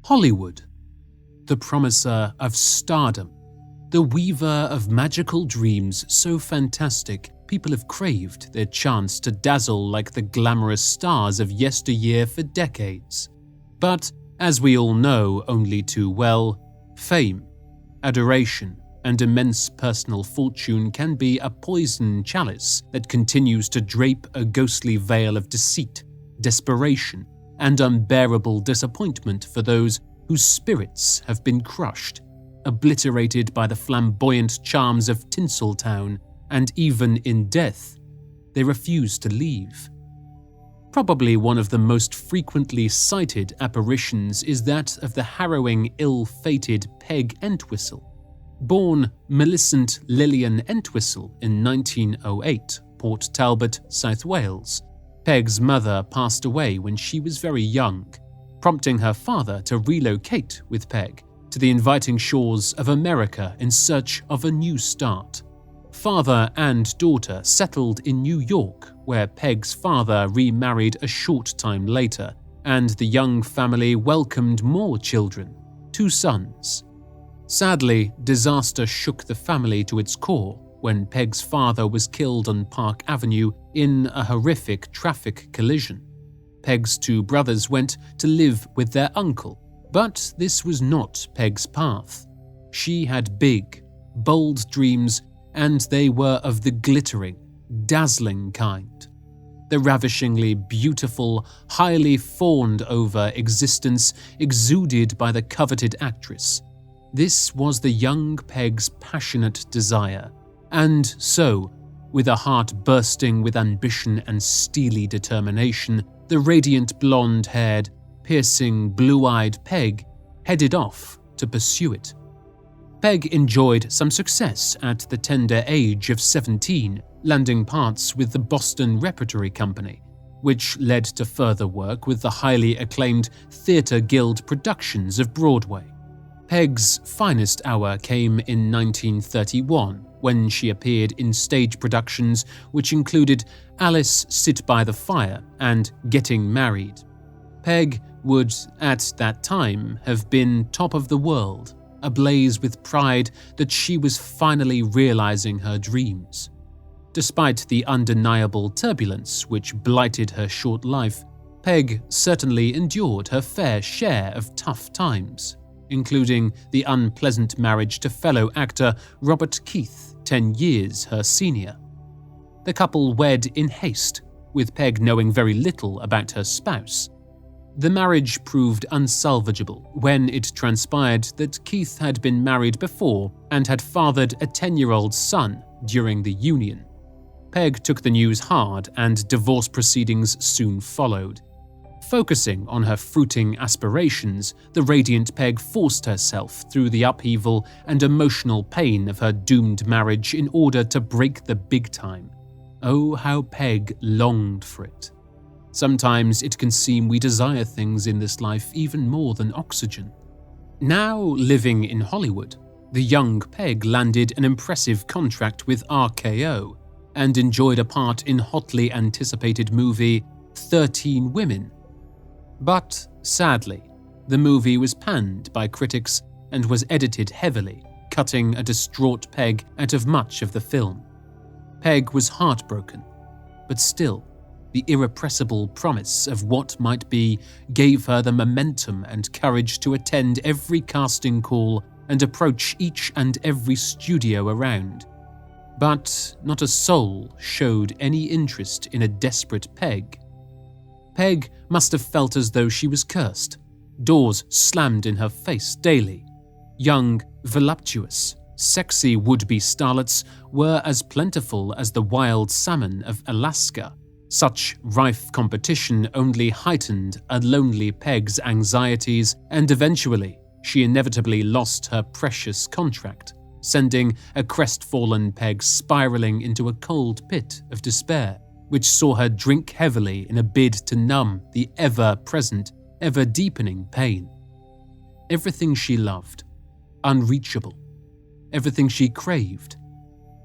Hollywood, the promiser of stardom, the weaver of magical dreams so fantastic people have craved their chance to dazzle like the glamorous stars of yesteryear for decades. But, as we all know only too well, fame, adoration, and immense personal fortune can be a poison chalice that continues to drape a ghostly veil of deceit, desperation, and unbearable disappointment for those whose spirits have been crushed, obliterated by the flamboyant charms of Tinseltown, and even in death, they refuse to leave. Probably one of the most frequently cited apparitions is that of the harrowing, ill-fated Peg Entwistle. Born Millicent Lillian Entwistle in 1908, Port Talbot, South Wales, Peg's mother passed away when she was very young, prompting her father to relocate with Peg to the inviting shores of America in search of a new start. Father and daughter settled in New York, where Peg's father remarried a short time later, and the young family welcomed more children, 2 sons. Sadly, disaster shook the family to its core when Peg's father was killed on Park Avenue in a horrific traffic collision. Peg's 2 brothers went to live with their uncle, but this was not Peg's path. She had big, bold dreams, and they were of the glittering, dazzling kind. The ravishingly beautiful, highly fawned-over existence exuded by the coveted actress. This was the young Peg's passionate desire, and so, with a heart bursting with ambition and steely determination, the radiant blonde-haired, piercing blue-eyed Peg headed off to pursue it. Peg enjoyed some success at the tender age of 17, landing parts with the Boston Repertory Company, which led to further work with the highly acclaimed Theatre Guild productions of Broadway. Peg's finest hour came in 1931, when she appeared in stage productions which included Alice Sit by the Fire and Getting Married. Peg would, at that time, have been top of the world, ablaze with pride that she was finally realizing her dreams. Despite the undeniable turbulence which blighted her short life, Peg certainly endured her fair share of tough times, including the unpleasant marriage to fellow actor Robert Keith, 10 years her senior. The couple wed in haste, with Peg knowing very little about her spouse. The marriage proved unsalvageable when it transpired that Keith had been married before and had fathered a 10-year-old son during the union. Peg took the news hard, and divorce proceedings soon followed. Focusing on her fruiting aspirations, the radiant Peg forced herself through the upheaval and emotional pain of her doomed marriage in order to break the big time. Oh, how Peg longed for it. Sometimes it can seem we desire things in this life even more than oxygen. Now living in Hollywood, the young Peg landed an impressive contract with RKO and enjoyed a part in hotly anticipated movie 13 Women. But, sadly, the movie was panned by critics and was edited heavily, cutting a distraught Peg out of much of the film. Peg was heartbroken, but still, the irrepressible promise of what might be gave her the momentum and courage to attend every casting call and approach each and every studio around. But not a soul showed any interest in a desperate Peg. Peg must have felt as though she was cursed. Doors slammed in her face daily. Young, voluptuous, sexy would-be starlets were as plentiful as the wild salmon of Alaska. Such rife competition only heightened a lonely Peg's anxieties, and eventually she inevitably lost her precious contract, sending a crestfallen Peg spiraling into a cold pit of despair, which saw her drink heavily in a bid to numb the ever-present, ever-deepening pain. Everything she loved, unreachable. Everything she craved,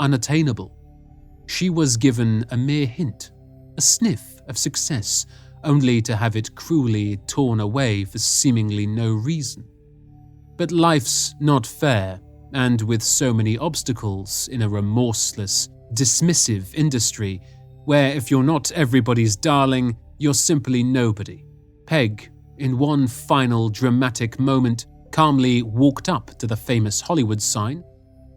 unattainable. She was given a mere hint, a sniff of success, only to have it cruelly torn away for seemingly no reason. But life's not fair, and with so many obstacles in a remorseless, dismissive industry, where if you're not everybody's darling, you're simply nobody, Peg, in one final dramatic moment, calmly walked up to the famous Hollywood sign.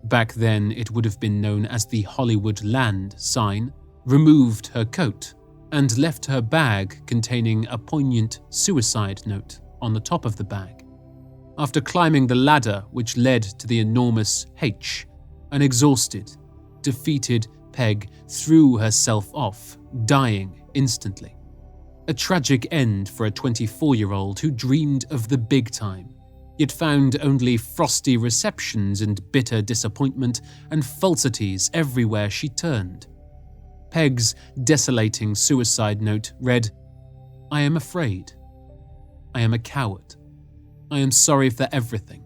Back then it would have been known as the Hollywood Land sign, removed her coat, and left her bag containing a poignant suicide note on the top of the bag. After climbing the ladder which led to the enormous H, an exhausted, defeated Peg threw herself off, dying instantly. A tragic end for a 24-year-old who dreamed of the big time, yet found only frosty receptions and bitter disappointment and falsities everywhere she turned. Peg's desolating suicide note read, "I am afraid. I am a coward. I am sorry for everything.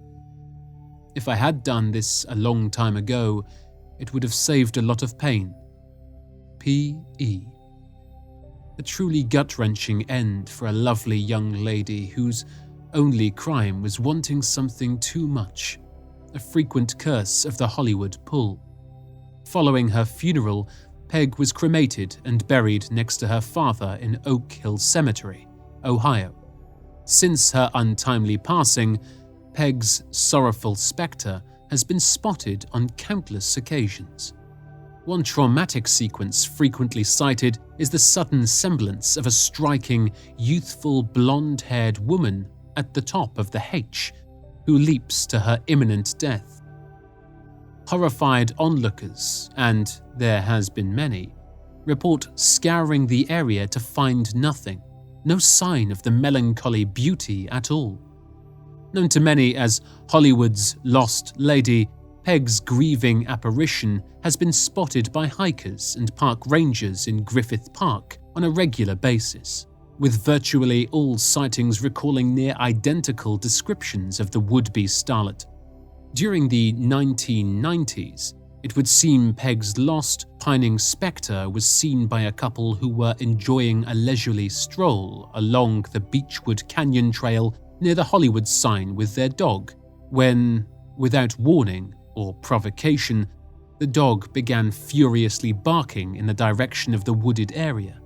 If I had done this a long time ago, it would have saved a lot of pain. P.E." A truly gut-wrenching end for a lovely young lady whose only crime was wanting something too much, a frequent curse of the Hollywood pull. Following her funeral, Peg was cremated and buried next to her father in Oak Hill Cemetery, Ohio. Since her untimely passing, Peg's sorrowful spectre has been spotted on countless occasions. One traumatic sequence frequently cited is the sudden semblance of a striking, youthful, blonde-haired woman at the top of the H, who leaps to her imminent death. Horrified onlookers, and there has been many, report scouring the area to find nothing, no sign of the melancholy beauty at all. Known to many as Hollywood's Lost Lady, Peg's grieving apparition has been spotted by hikers and park rangers in Griffith Park on a regular basis, with virtually all sightings recalling near identical descriptions of the would-be starlet. During the 1990s, it would seem Peg's lost, pining spectre was seen by a couple who were enjoying a leisurely stroll along the Beechwood Canyon Trail near the Hollywood sign with their dog, when, without warning or provocation, the dog began furiously barking in the direction of the wooded area.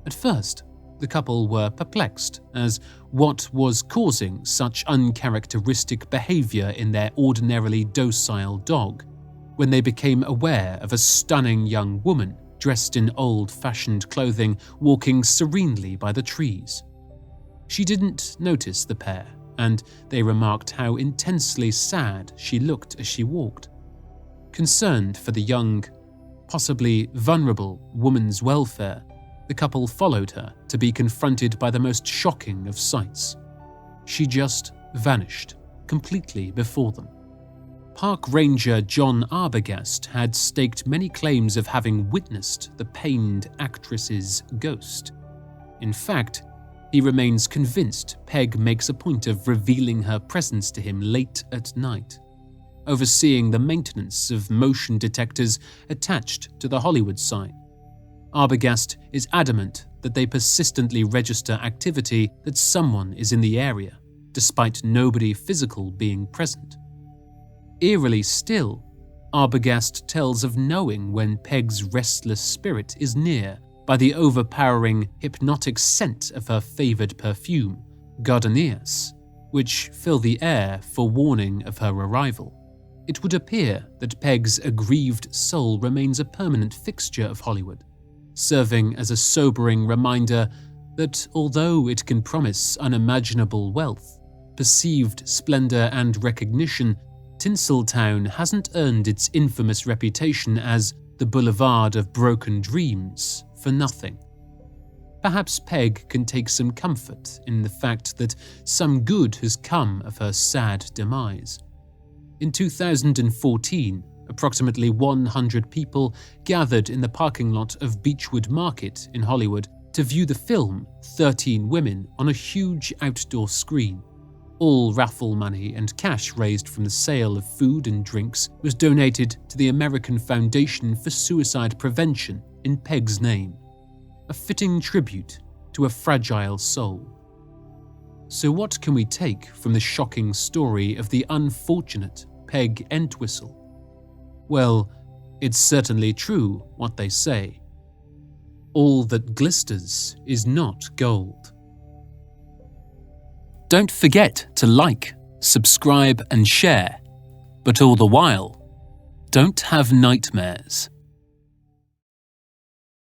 At first, the couple were perplexed as what was causing such uncharacteristic behavior in their ordinarily docile dog, when they became aware of a stunning young woman dressed in old-fashioned clothing walking serenely by the trees. She didn't notice the pair, and they remarked how intensely sad she looked as she walked. Concerned for the young, possibly vulnerable woman's welfare, the couple followed her to be confronted by the most shocking of sights. She just vanished completely before them. Park Ranger John Arbogast had staked many claims of having witnessed the pained actress's ghost. In fact, he remains convinced Peg makes a point of revealing her presence to him late at night, overseeing the maintenance of motion detectors attached to the Hollywood sign. Arbogast is adamant that they persistently register activity that someone is in the area, despite nobody physical being present. Eerily still, Arbogast tells of knowing when Peg's restless spirit is near by the overpowering, hypnotic scent of her favoured perfume, gardenias, which fill the air for warning of her arrival. It would appear that Peg's aggrieved soul remains a permanent fixture of Hollywood, serving as a sobering reminder that although it can promise unimaginable wealth, perceived splendour and recognition, Tinseltown hasn't earned its infamous reputation as the Boulevard of Broken Dreams for nothing. Perhaps Peg can take some comfort in the fact that some good has come of her sad demise. In 2014, approximately 100 people gathered in the parking lot of Beechwood Market in Hollywood to view the film 13 Women on a huge outdoor screen. All raffle money and cash raised from the sale of food and drinks was donated to the American Foundation for Suicide Prevention in Peg's name. A fitting tribute to a fragile soul. So what can we take from the shocking story of the unfortunate Peg Entwistle? Well, it's certainly true what they say. All that glisters is not gold. Don't forget to like, subscribe and share, but all the while, don't have nightmares.